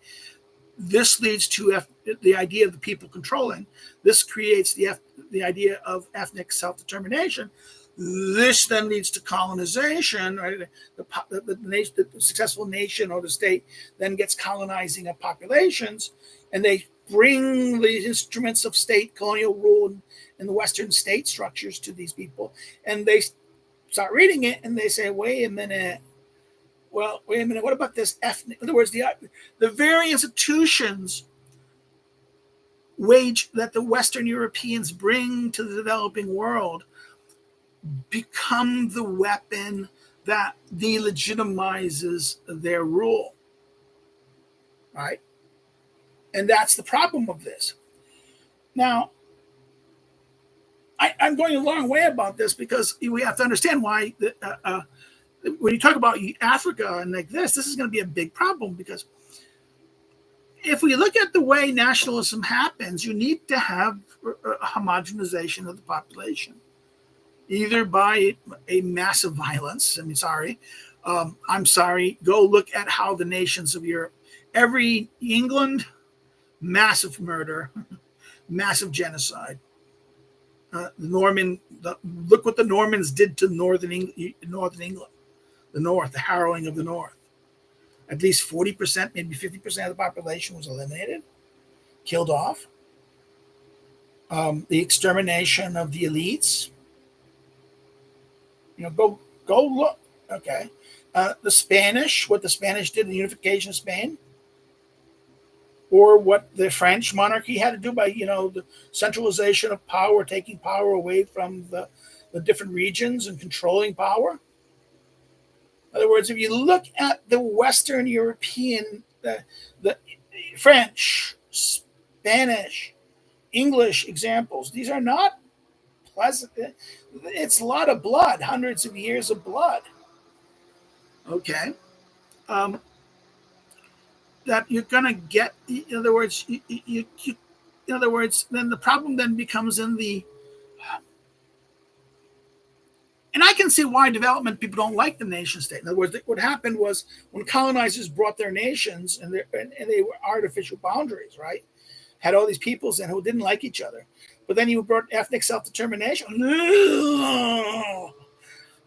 Speaker 1: This leads to the idea of the people controlling. This creates the idea of ethnic self-determination. This then leads to colonization, right? The successful nation or the state then gets colonizing of populations, and they bring the instruments of state colonial rule in the Western state structures to these people, and they start reading it and they say, wait a minute, what about this ethnic? In other words, the very institutions that the Western Europeans bring to the developing world become the weapon that delegitimizes their rule, right? And that's the problem of this. Now, I'm going a long way about this because we have to understand why when you talk about Africa and like this is going to be a big problem, because if we look at the way nationalism happens, you need to have a homogenization of the population, either by a massive violence. I'm sorry. Go look at how the nations of Europe, England, massive murder, massive genocide. Look what the Normans did to northern England, the North, the harrowing of the North. At least 40%, maybe 50% of the population was eliminated, killed off. The extermination of the elites. Go look. Okay. What the Spanish did in the unification of Spain, or what the French monarchy had to do by, the centralization of power, taking power away from the different regions and controlling power. In other words, if you look at the Western European, the French, Spanish, English examples, these are not pleasant. It's a lot of blood, hundreds of years of blood. Okay. That you're going to get, in other words, then the problem then becomes and I can see why development people don't like the nation state. In other words, what happened was when colonizers brought their nations and they were artificial boundaries, right? Had all these peoples in who didn't like each other. But then you brought ethnic self-determination.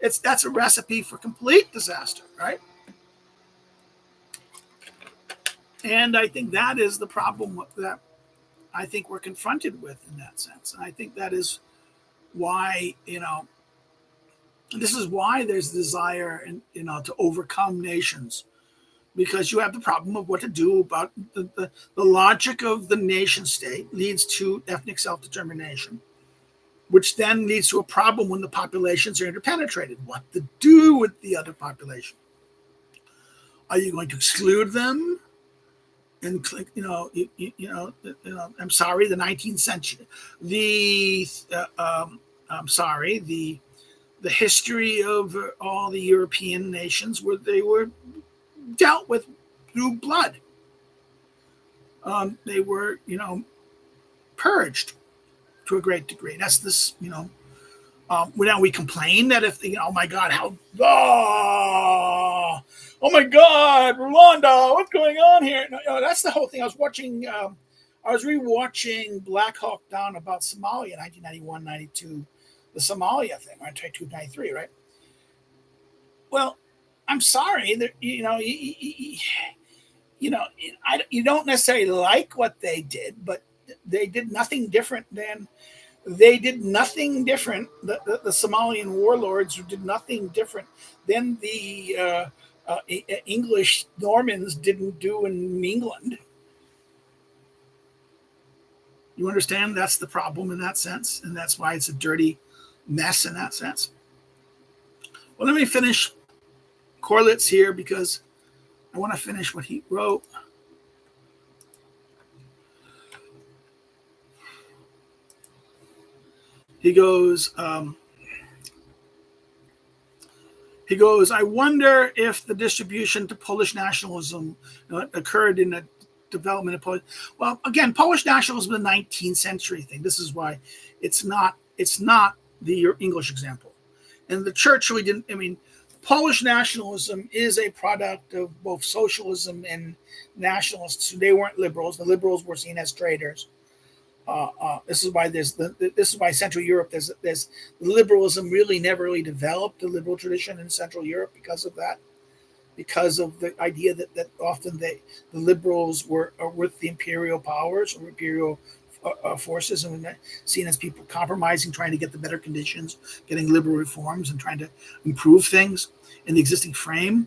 Speaker 1: That's a recipe for complete disaster, right? And I think that is the problem that I think we're confronted with in that sense. And I think that is why, this is why there's desire to overcome nations, because you have the problem of what to do about the logic of the nation state leads to ethnic self-determination, which then leads to a problem when the populations are interpenetrated. What to do with the other population? Are you going to exclude them? And I'm sorry, the 19th century, the history of all the European nations where they were dealt with through blood. They were, purged to a great degree. That's this, now we complain that if, oh my God, oh my God, Rwanda, what's going on here? No, that's the whole thing. I was rewatching Black Hawk Down about Somalia, 1991, 92, the Somalia thing, right? 92, 93, right? Well, I'm sorry that, you don't necessarily like what they did, but they did nothing different than the Somalian warlords did nothing different than the English Normans didn't do in England. You understand? That's the problem in that sense, and that's why it's a dirty mess in that sense. Well, let me finish Corlitz here because I want to finish what he wrote. He goes, I wonder if the distribution to Polish nationalism occurred in the development of Polish. Well, again, Polish nationalism is a 19th century thing. This is why it's not the English example. And the church really didn't, I mean, Polish nationalism is a product of both socialism and nationalists. They weren't liberals. The liberals were seen as traitors. This is why Central Europe there's liberalism really never really developed the liberal tradition in Central Europe because of that, because of the idea that often the liberals were with the imperial powers or imperial forces and seen as people compromising, trying to get the better conditions, getting liberal reforms and trying to improve things in the existing frame,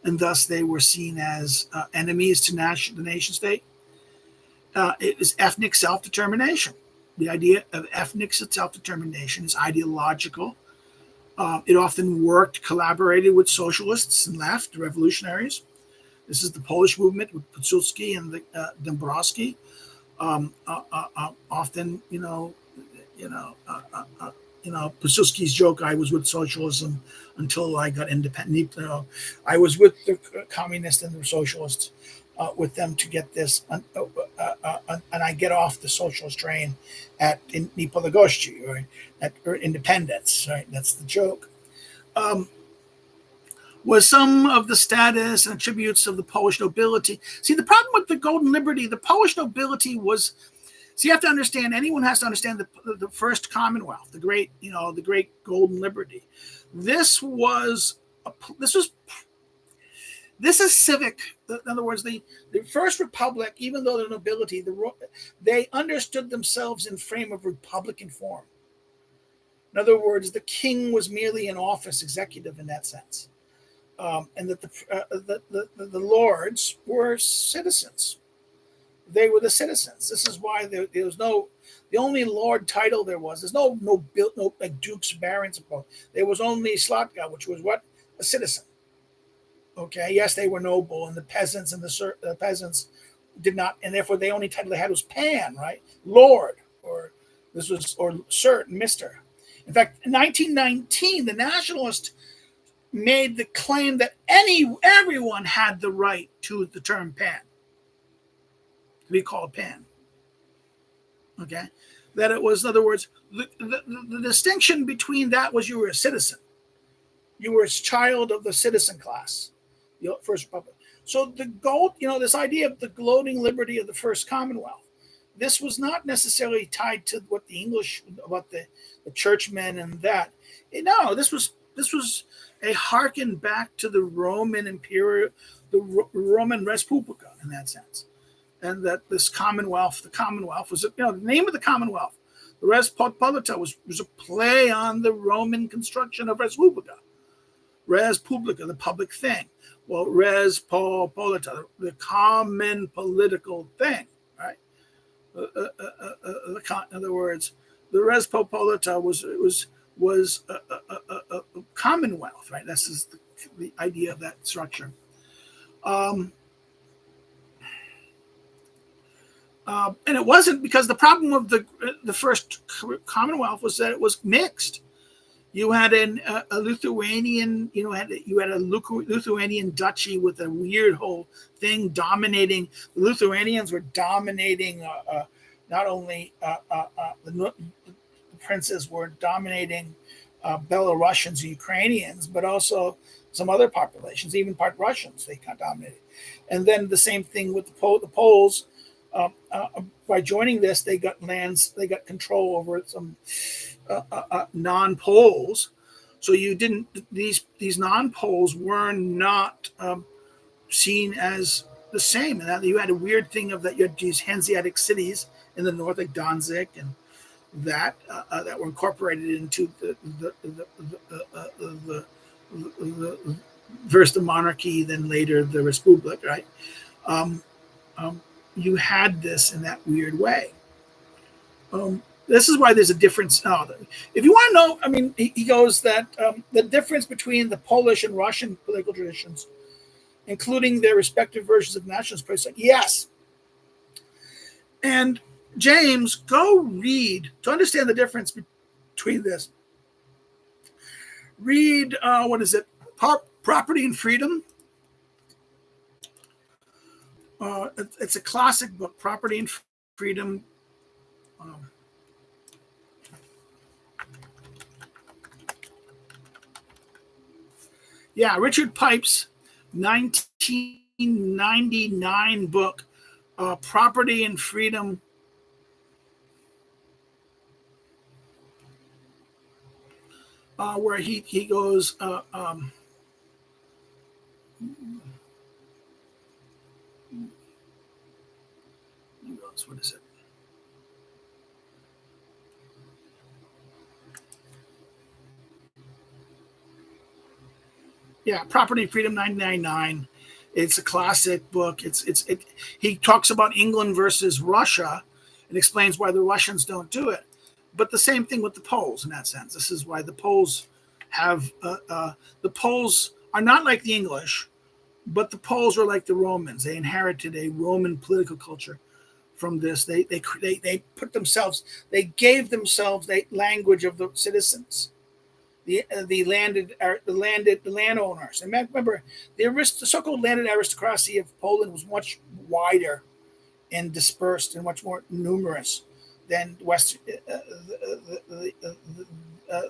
Speaker 1: and thus they were seen as enemies to the nation state. It is ethnic self-determination. The idea of ethnic self-determination is ideological. It often collaborated with socialists and left revolutionaries. This is the Polish movement with Pilsudski and Dąbrowski. Often, Pilsudski's joke, I was with socialism until I got independent. I was with the communists and the socialists, with them to get this, and I get off the socialist train at Niepodległości, right? Or independence, right? That's the joke. Was some of the status and attributes of the Polish nobility. See, the problem with the Golden Liberty, the Polish nobility was. So you have to understand. Anyone has to understand the first Commonwealth, the great Golden Liberty. This is civic. In other words, the First Republic, even though the nobility, they understood themselves in frame of republican form. In other words, the king was merely an office executive in that sense, and that the lords were citizens. They were the citizens. This is why there was the only lord title there's no like dukes, barons. There was only Slatka, which was what? A citizen. Okay, yes, they were noble, and the peasants the peasants did not, and therefore the only title they had was Pan, right? Lord, or Sir, Mister. In fact, in 1919, the nationalists made the claim that everyone had the right to the term Pan, to be called Pan. Okay, that it was, in other words, the distinction between that was you were a citizen, you were a child of the citizen class. The First Republic. So this idea of the gloating liberty of the First Commonwealth, this was not necessarily tied to what the English, about the churchmen and that. No, this was a harken back to the Roman imperial, the Roman Respublica in that sense, and that this Commonwealth, the Commonwealth was the name of the Commonwealth. The Respublica was a play on the Roman construction of Respublica. Res publica, the public thing. Well, res polita, the common political thing, right? In other words, the res polita was a commonwealth, right? This is the idea of that structure. And it wasn't, because the problem of the first Commonwealth was that it was mixed. You had a Lithuanian, you had a Lithuanian duchy with a weird whole thing dominating. The Lithuanians were dominating. Not only the princes were dominating Belarusians and Ukrainians, but also some other populations, even part Russians. They got dominated. And then the same thing with the Poles. By joining this, they got lands. They got control over some non-Poles. So you didn't; these non-Poles were not seen as the same. And that you had a weird thing of that. You had these Hanseatic cities in the north, like Danzig, and that were incorporated into first the monarchy, then later the Republic, right? Um, you had this in that weird way. This is why there's a difference. If you want to know, I mean, he goes that the difference between the Polish and Russian political traditions, including their respective versions of nationalist protest. Yes. And James, go read to understand the difference between this. Read, what is it? Property and Freedom. It's a classic book, Property and Freedom. Yeah, Richard Pipe's 1999 book, Property and Freedom. Where he goes, what is it? Yeah, Property and Freedom 1999. It's a classic book. He talks about England versus Russia and explains why the Russians don't do it. But the same thing with the Poles in that sense. This is why the Poles have the Poles are not like the English, but the Poles are like the Romans. They inherited a Roman political culture from this. They put themselves. They gave themselves the language of the citizens. The landowners. And remember, the so-called landed aristocracy of Poland was much wider and dispersed and much more numerous than the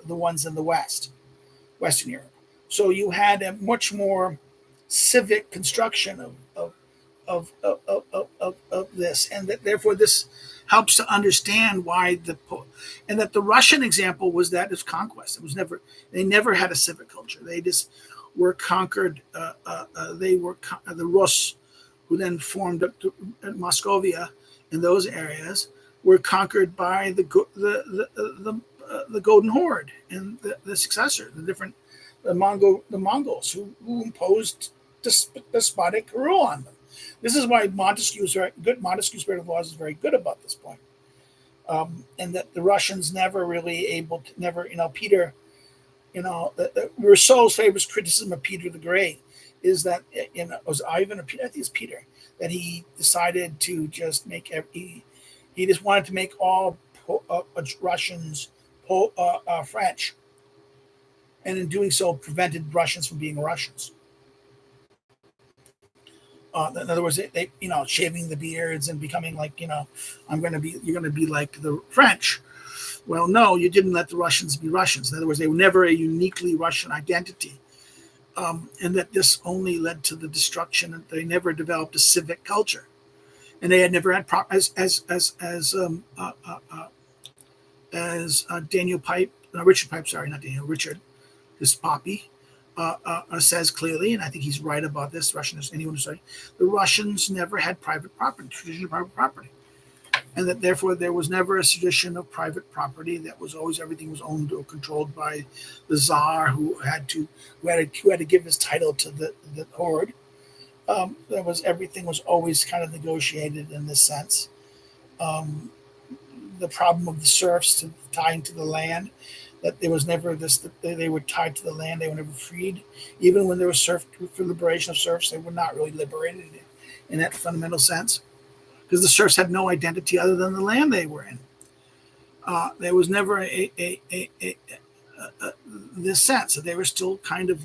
Speaker 1: ones in the Western Europe. So you had a much more civic construction of this, and that therefore this helps to understand why and that the Russian example was that of conquest. They never had a civic culture. They just were conquered. They were the Rus, who then formed up to Moscovia in those areas, were conquered by the Golden Horde and the successor, the Mongols who imposed despotic rule on them. This is why Montesquieu's Spirit of Laws is very good about this point, and that the Russians never really Peter, Rousseau's famous criticism of Peter the Great is that it was Ivan or Peter, I think it's Peter, that he decided to just make he just wanted to make all Russians French, and in doing so prevented Russians from being Russians. In other words, they shaving the beards and becoming like, you're going to be like the French. Well, no, you didn't let the Russians be Russians. In other words, they were never a uniquely Russian identity, and that this only led to the destruction. And they never developed a civic culture, and they had never had Daniel Pipe, Richard Pipe, sorry, not Daniel, Richard, this Poppy. Says clearly, and I think he's right about this. Anyone who's saying the Russians never had private property, tradition of private property, and that therefore there was never a tradition of private property. That was always everything was owned or controlled by the Tsar, who had to give his title to the horde. Everything was always kind of negotiated in this sense. The problem of the serfs tying to the land. That there was never this, that they were tied to the land, they were never freed. Even when there was for liberation of serfs, they were not really liberated in that fundamental sense, because the serfs had no identity other than the land they were in. There was never this sense that they were still kind of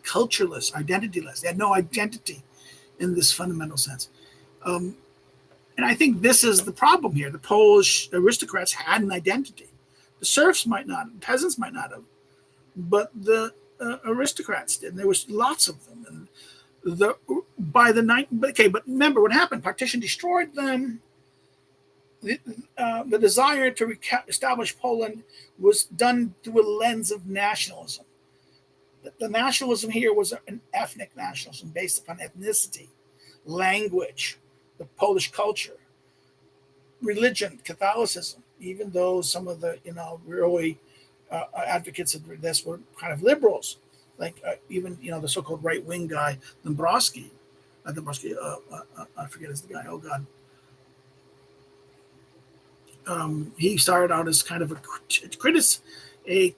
Speaker 1: cultureless, identityless. They had no identity in this fundamental sense. And I think this is the problem here. The Polish aristocrats had an identity. The serfs might not, peasants might not have, but the aristocrats did. And there was lots of them. And but remember what happened? Partition destroyed them. The desire to establish Poland was done through a lens of nationalism. The nationalism here was an ethnic nationalism based upon ethnicity, language, the Polish culture, religion, Catholicism. Even though some of the early advocates of this were kind of liberals, like even the so-called right-wing guy, Dombrowski, not Dombrowski. I forget his the guy. Oh God. He started out as kind of a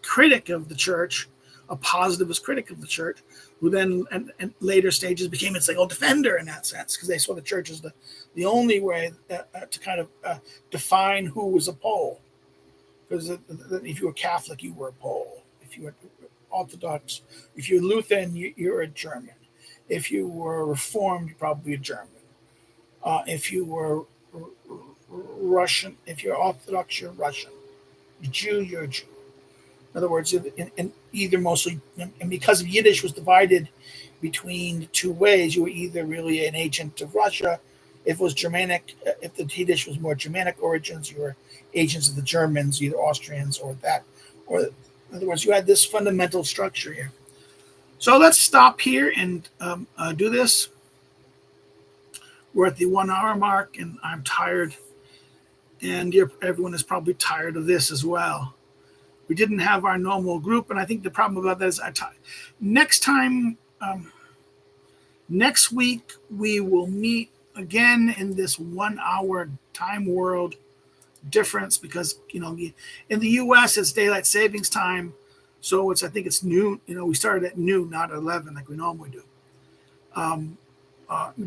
Speaker 1: critic of the church, a positivist critic of the church, who then in later stages became its defender in that sense, because they saw the church as the only way to kind of define who was a Pole. Because if you were Catholic, you were a Pole. If you were Orthodox, if you're Lutheran, you're a German. If you were Reformed, you're probably a German. If you were Russian, if you're Orthodox, you're Russian. Jew, you're a Jew. In other words, in either mostly, and because Yiddish was divided between two ways, you were either really an agent of Russia, if it was Germanic, if the Yiddish was more Germanic origins, you were agents of the Germans, either Austrians or that, or in other words, you had this fundamental structure here. So let's stop here and do this. We're at the 1 hour mark, and I'm tired, and everyone is probably tired of this as well. We didn't have our normal group, and I think the problem about that is next time, next week, we will meet again in this 1 hour time world difference, because in the US it's daylight savings time, so I think it's noon. We started at noon, not 11 like we normally do.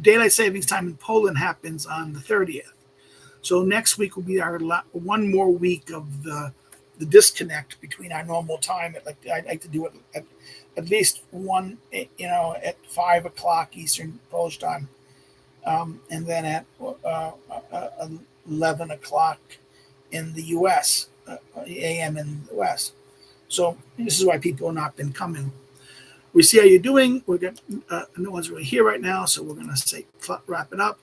Speaker 1: Daylight savings time in Poland happens on the 30th, so next week will be our one more week of the disconnect between our normal time. I like to do it at least one, at 5 o'clock Eastern Polish time, and then at 11 o'clock in the U.S. AM in the West. So this is why people have not been coming. We see how you're doing. We're got no one's really here right now, so we're gonna wrap it up.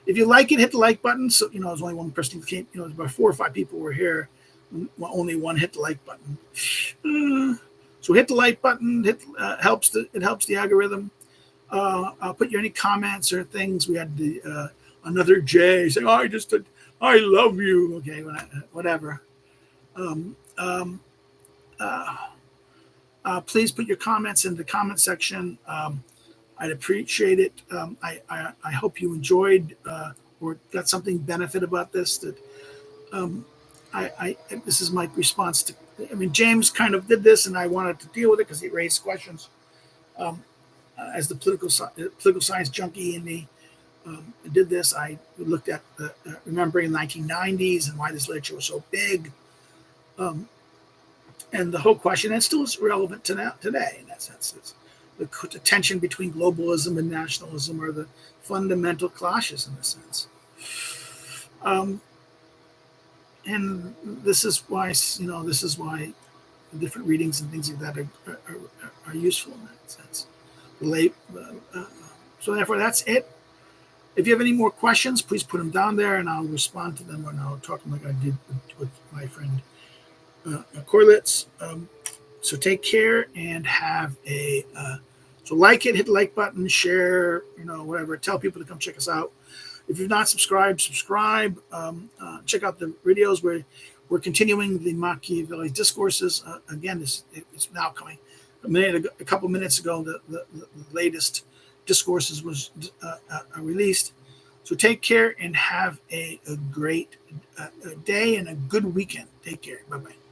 Speaker 1: If you like it, hit the like button. So there's only one person who came. About 4 or 5 people were here. Only one hit the like button. So hit the like button. It helps the algorithm. Put any comments or things. We had another Jay saying, "Oh, I love you." Okay, whatever. Please put your comments in the comment section. I'd appreciate it. I hope you enjoyed or got something benefit about this. That this is my response to. James kind of did this, and I wanted to deal with it because he raised questions. As the political science junkie in me did this, I looked at remembering the 1990s and why this literature was so big. And the whole question, and still is relevant to today in that sense, is the tension between globalism and nationalism are the fundamental clashes in this sense. And this is why different readings and things like that are useful in that sense. So therefore, that's it. If you have any more questions, please put them down there, and I'll respond to them, and I'll talk them like I did with my friend Corlitz. So take care and have so like it, hit the like button, share, whatever. Tell people to come check us out. If you've not subscribed, subscribe. Check out the videos where we're continuing the Machiavelli discourses. Again, it's now coming. A couple minutes ago, the latest discourses was released. So take care and have a great day and a good weekend. Take care. Bye-bye.